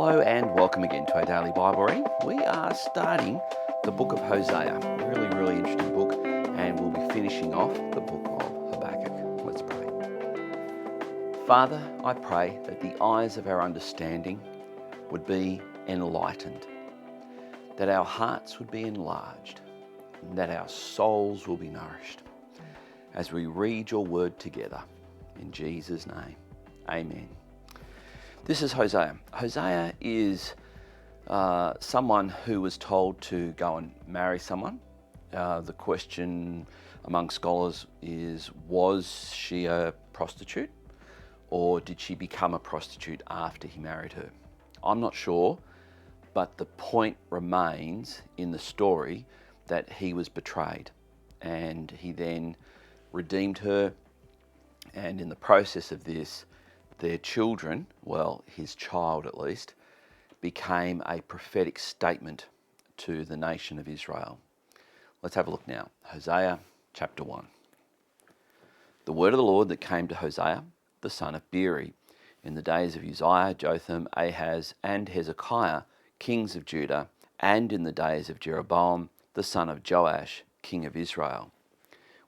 Hello and welcome again to our daily Bible reading. We are starting the book of Hosea, a really interesting book, and we'll be finishing off the book of Habakkuk. Let's pray. Father, I pray that the eyes of our understanding would be enlightened, that our hearts would be enlarged, and that our souls will be nourished as we read your word together. In Jesus' name, amen. This is Hosea. Hosea is someone who was told to go and marry someone. The question among scholars is, was she a prostitute or did she become a prostitute after he married her? I'm not sure, but the point remains in the story that he was betrayed and he then redeemed her, and in the process of this, their children, well, his child at least, became a prophetic statement to the nation of Israel. Let's have a look now. Hosea chapter 1. The word of the Lord that came to Hosea, the son of Beeri, in the days of Uzziah, Jotham, Ahaz, and Hezekiah, kings of Judah, and in the days of Jeroboam, the son of Joash, king of Israel.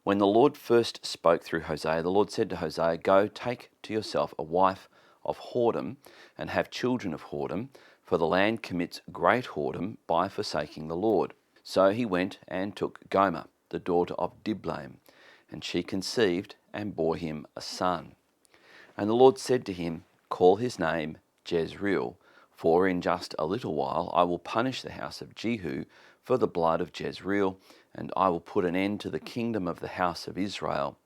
When the Lord first spoke through Hosea, the Lord said to Hosea, "Go, take to yourself a wife of whoredom, and have children of whoredom, for the land commits great whoredom by forsaking the Lord." So he went and took Gomer, the daughter of Diblaim, and she conceived and bore him a son. And the Lord said to him, "Call his name Jezreel, for in just a little while I will punish the house of Jehu for the blood of Jezreel, and I will put an end to the kingdom of the house of Israel.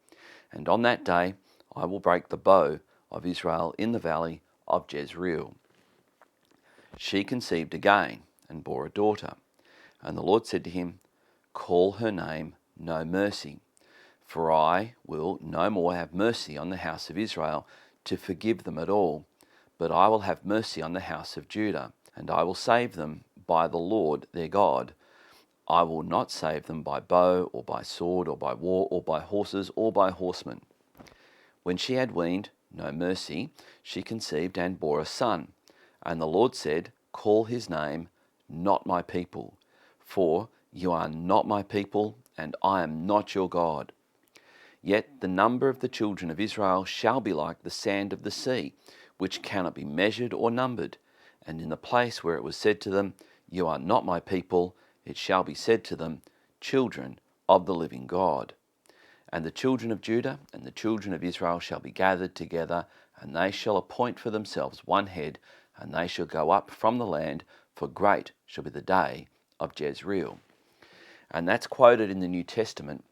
And on that day I will break the bow of Israel in the valley of Jezreel." She conceived again and bore a daughter. And the Lord said to him, "Call her name No Mercy, for I will no more have mercy on the house of Israel to forgive them at all, but I will have mercy on the house of Judah, and I will save them by the Lord their God. I will not save them by bow or by sword or by war or by horses or by horsemen." When she had weaned No Mercy, she conceived and bore a son. And the Lord said, "Call his name Not My People, for you are not my people, and I am not your God. Yet the number of the children of Israel shall be like the sand of the sea, which cannot be measured or numbered. And in the place where it was said to them, 'You are not my people,' it shall be said to them, 'Children of the living God.' And the children of Judah and the children of Israel shall be gathered together, and they shall appoint for themselves one head, and they shall go up from the land, for great shall be the day of Jezreel." And that's quoted in the New Testament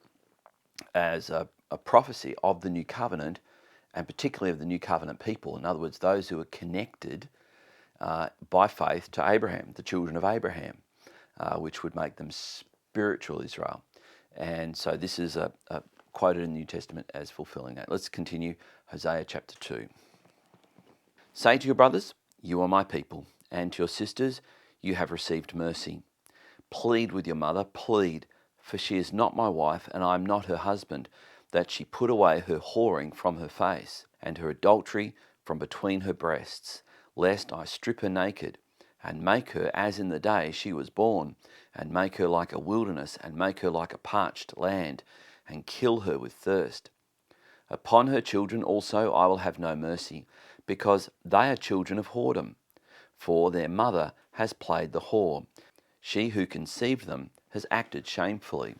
as a prophecy of the New Covenant, and particularly of the New Covenant people. In other words, those who are connected by faith to Abraham, the children of Abraham, which would make them spiritual Israel. And so this is quoted in the New Testament as fulfilling that. Let's continue Hosea chapter 2. "Say to your brothers, 'You are my people,' and to your sisters, 'You have received mercy.' Plead with your mother, plead, for she is not my wife, and I am not her husband, that she put away her whoring from her face, and her adultery from between her breasts, lest I strip her naked, and make her as in the day she was born, and make her like a wilderness, and make her like a parched land, and kill her with thirst. Upon her children also I will have no mercy, because they are children of whoredom, for their mother has played the whore. She who conceived them has acted shamefully.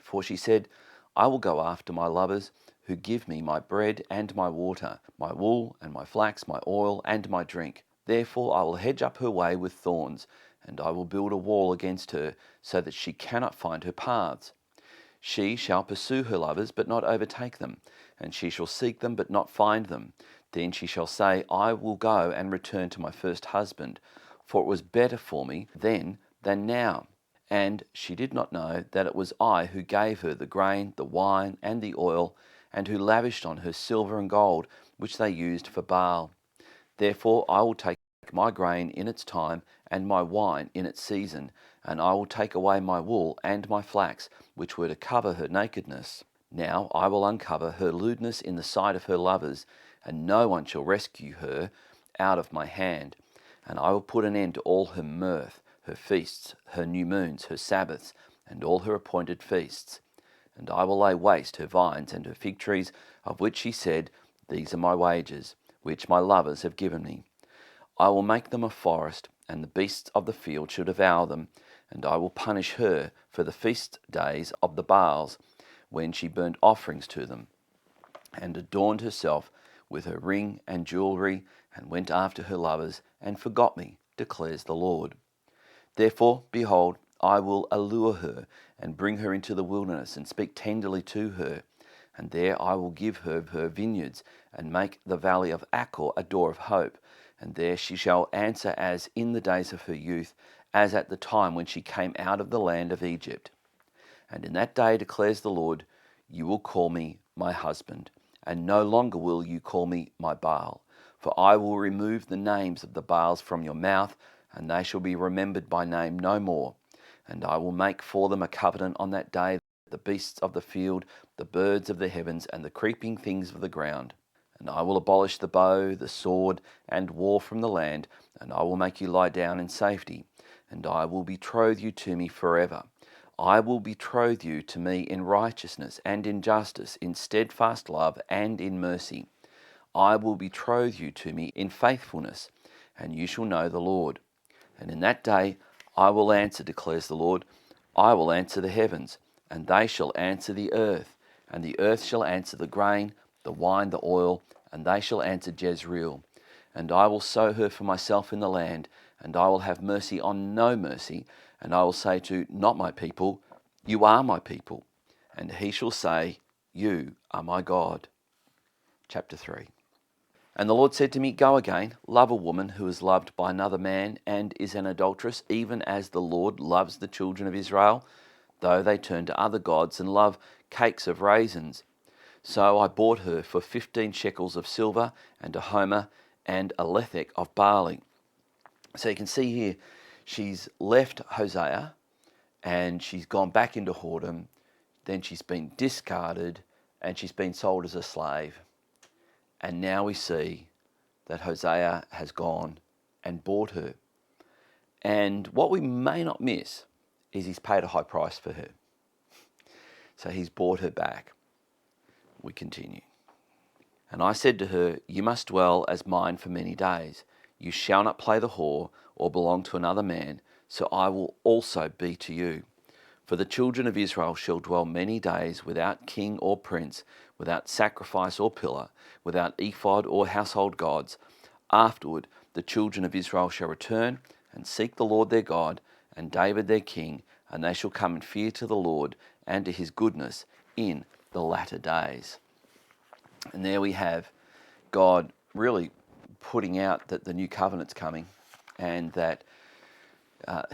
For she said, 'I will go after my lovers, who give me my bread and my water, my wool and my flax, my oil and my drink. Therefore I will hedge up her way with thorns, and I will build a wall against her, so that she cannot find her paths. She shall pursue her lovers, but not overtake them, and she shall seek them, but not find them. Then she shall say, I will go and return to my first husband, for it was better for me then than now.' And she did not know that it was I who gave her the grain, the wine, and the oil, and who lavished on her silver and gold, which they used for Baal. Therefore I will take my grain in its time, and my wine in its season, and I will take away my wool and my flax, which were to cover her nakedness. Now I will uncover her lewdness in the sight of her lovers, and no one shall rescue her out of my hand. and I will put an end to all her mirth, her feasts, her new moons, her Sabbaths, and all her appointed feasts. And I will lay waste her vines and her fig trees, of which she said, These are my wages, which my lovers have given me. I will make them a forest, and the beasts of the field shall devour them, and I will punish her for the feast days of the Baals, when she burnt offerings to them, and adorned herself with her ring and jewelry, and went after her lovers, and forgot me, declares the Lord. Therefore, behold, I will allure her, and bring her into the wilderness, and speak tenderly to her. And there I will give her her vineyards, and make the valley of Achor a door of hope. And there she shall answer as in the days of her youth, as at the time when she came out of the land of Egypt. And in that day, declares the Lord, you will call me my husband, and no longer will you call me my Baal. For I will remove the names of the Baals from your mouth, and they shall be remembered by name no more. And I will make for them a covenant on that day, the beasts of the field, the birds of the heavens, and the creeping things of the ground. And I will abolish the bow, the sword, and war from the land, and I will make you lie down in safety, and I will betroth you to me forever. I will betroth you to me in righteousness and in justice, in steadfast love and in mercy. I will betroth you to me in faithfulness, and you shall know the Lord. And in that day I will answer, declares the Lord. I will answer the heavens, and they shall answer the earth, and the earth shall answer the grain, the wine, the oil, and they shall answer Jezreel. And I will sow her for myself in the land, and I will have mercy on no mercy, and I will say to not my people, you are my people, and he shall say, you are my God. Chapter 3. And the Lord said to me, Go again, love a woman who is loved by another man and is an adulteress, even as the Lord loves the children of Israel, though they turn to other gods and love cakes of raisins. So I bought her for 15 shekels of silver, and a homer, and a lethek of barley. So you can see here, she's left Hosea, and she's gone back into whoredom, then she's been discarded, and she's been sold as a slave. And now we see that Hosea has gone and bought her. And what we may not miss is he's paid a high price for her. So he's bought her back. We continue. And I said to her, You must dwell as mine for many days. You shall not play the whore or belong to another man, so I will also be to you. For the children of Israel shall dwell many days without king or prince, without sacrifice or pillar, without ephod or household gods. Afterward the children of Israel shall return and seek the Lord their God and David their king, and they shall come in fear to the Lord and to his goodness in the latter days. And there we have God really putting out that the new covenant's coming, and that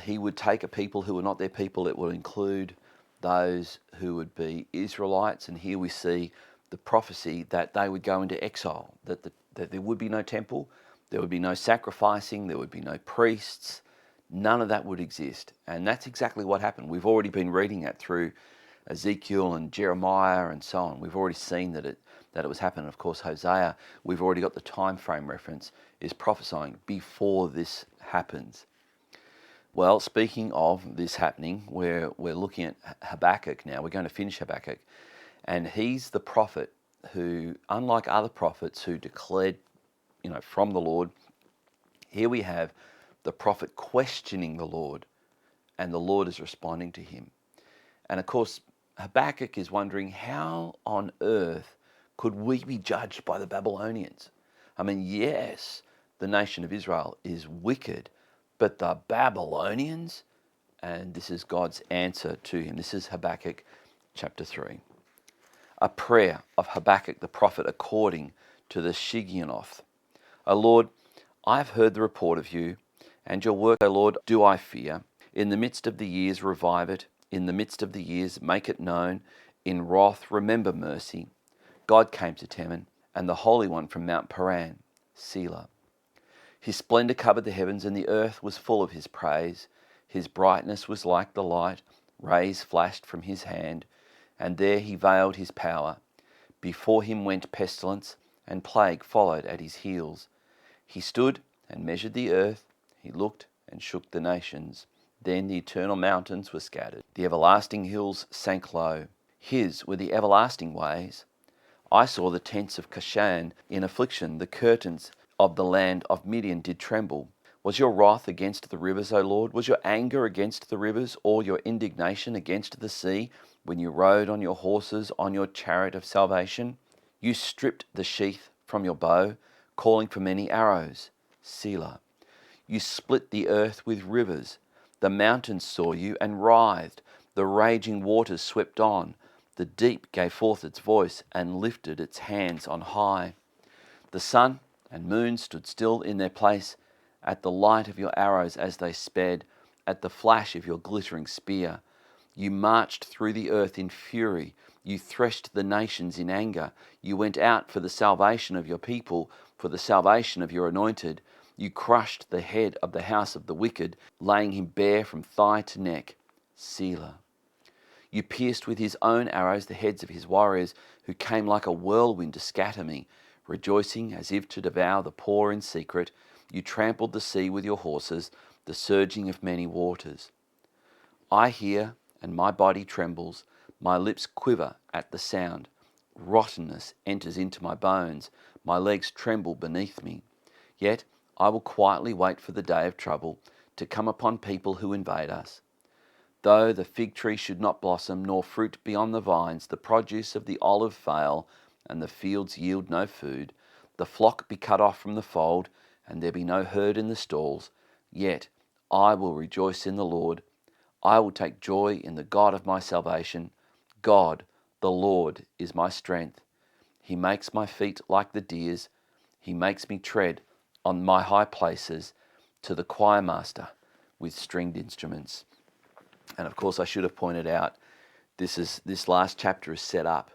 he would take a people who were not their people. It would include those who would be Israelites. And here we see the prophecy that they would go into exile, that there would be no temple, there would be no sacrificing, there would be no priests. None of that would exist. And that's exactly what happened. We've already been reading that through Ezekiel and Jeremiah and so on. We've already seen that it was happening. Of course, Hosea, we've already got the time frame reference, is prophesying before this happens. Well, speaking of this happening, we're looking at Habakkuk now. We're going to finish Habakkuk. And he's the prophet who, unlike other prophets who declared, from the Lord, here we have the prophet questioning the Lord, and the Lord is responding to him. And of course, Habakkuk is wondering, how on earth could we be judged by the Babylonians? I mean, yes, the nation of Israel is wicked, but the Babylonians? And this is God's answer to him. This is Habakkuk chapter 3. A prayer of Habakkuk the prophet according to the Shigeyanov. O Lord, I have heard the report of you, and your work, O Lord, do I fear. In the midst of the years revive it. In the midst of the years make it known. In wrath remember mercy. God came to Teman, and the Holy One from Mount Paran, Selah. His splendor covered the heavens, and the earth was full of his praise. His brightness was like the light. Rays flashed from his hand, and there he veiled his power. Before him went pestilence, and plague followed at his heels. He stood and measured the earth. He looked and shook the nations. Then the eternal mountains were scattered. The everlasting hills sank low. His were the everlasting ways. I saw the tents of Cushan in affliction. The curtains of the land of Midian did tremble. Was your wrath against the rivers, O Lord? Was your anger against the rivers, or your indignation against the sea, when you rode on your horses, on your chariot of salvation? You stripped the sheath from your bow, calling for many arrows. Selah. You split the earth with rivers. The mountains saw you and writhed. The raging waters swept on. The deep gave forth its voice and lifted its hands on high. The sun and moon stood still in their place at the light of your arrows as they sped, at the flash of your glittering spear. You marched through the earth in fury. You threshed the nations in anger. You went out for the salvation of your people, for the salvation of your anointed. You crushed the head of the house of the wicked, laying him bare from thigh to neck. Selah. You pierced with his own arrows the heads of his warriors, who came like a whirlwind to scatter me, rejoicing as if to devour the poor in secret. You trampled the sea with your horses, the surging of many waters. I hear, and my body trembles. My lips quiver at the sound. Rottenness enters into my bones. My legs tremble beneath me. Yet I will quietly wait for the day of trouble to come upon people who invade us. Though the fig tree should not blossom, nor fruit be on the vines, the produce of the olive fail, and the fields yield no food, the flock be cut off from the fold, and there be no herd in the stalls, yet I will rejoice in the Lord. I will take joy in the God of my salvation. God, the Lord, is my strength. He makes my feet like the deer's. He makes me tread on my high places, to the choir master with stringed instruments. And of course, I should have pointed out, this last chapter is set up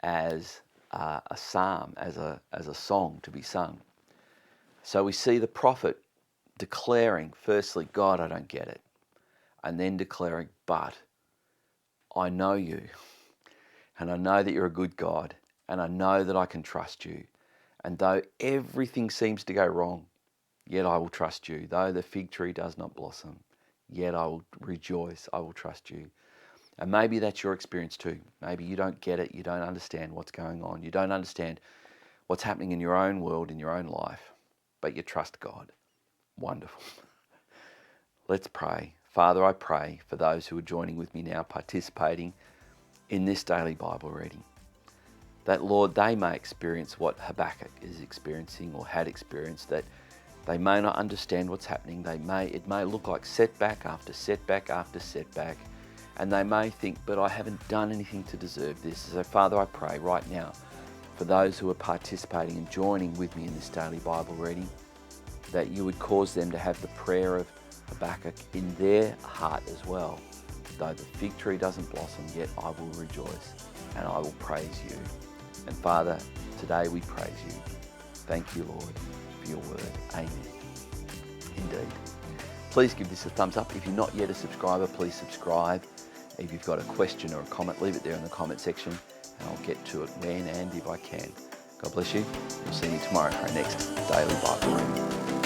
as a psalm, as a song to be sung. So we see the prophet declaring, firstly, God, I don't get it. And then declaring, but I know you. And I know that you're a good God. And I know that I can trust you. And though everything seems to go wrong, yet I will trust you. Though the fig tree does not blossom, yet I will rejoice. I will trust you. And maybe that's your experience too. Maybe you don't get it. You don't understand what's going on. You don't understand what's happening in your own world, in your own life. But you trust God. Wonderful. Let's pray. Father, I pray for those who are joining with me now, participating in this daily Bible reading, that, Lord, they may experience what Habakkuk is experiencing or had experienced, that they may not understand what's happening. It may look like setback after setback after setback, and they may think, but I haven't done anything to deserve this. So, Father, I pray right now for those who are participating and joining with me in this daily Bible reading, that you would cause them to have the prayer of Habakkuk in their heart as well. Though the fig tree doesn't blossom, yet I will rejoice and I will praise you. And Father, today we praise you. Thank you, Lord, for your word. Amen. Indeed. Please give this a thumbs up. If you're not yet a subscriber, please subscribe. If you've got a question or a comment, leave it there in the comment section and I'll get to it when and if I can. God bless you. We'll see you tomorrow for our next daily Bible reading.